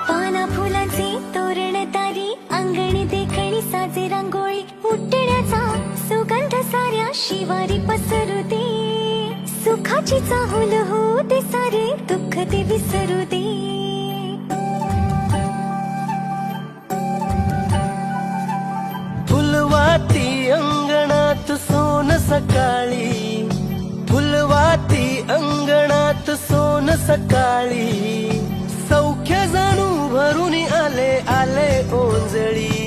पाना फुलांचे तोरण तारी अंगणी देखणी साजे रांगोळी उठण्याचा सुगंध साऱ्या शिवारी पसरू दे सुखाची चाहुल होऊ दे सारे दुःख ते विसरू दे फुलवाती अंगणात सोन सकाळी फुलवाती अंगणात सोन सकाळी सौख्य जणू भरून आले आले ओंजळी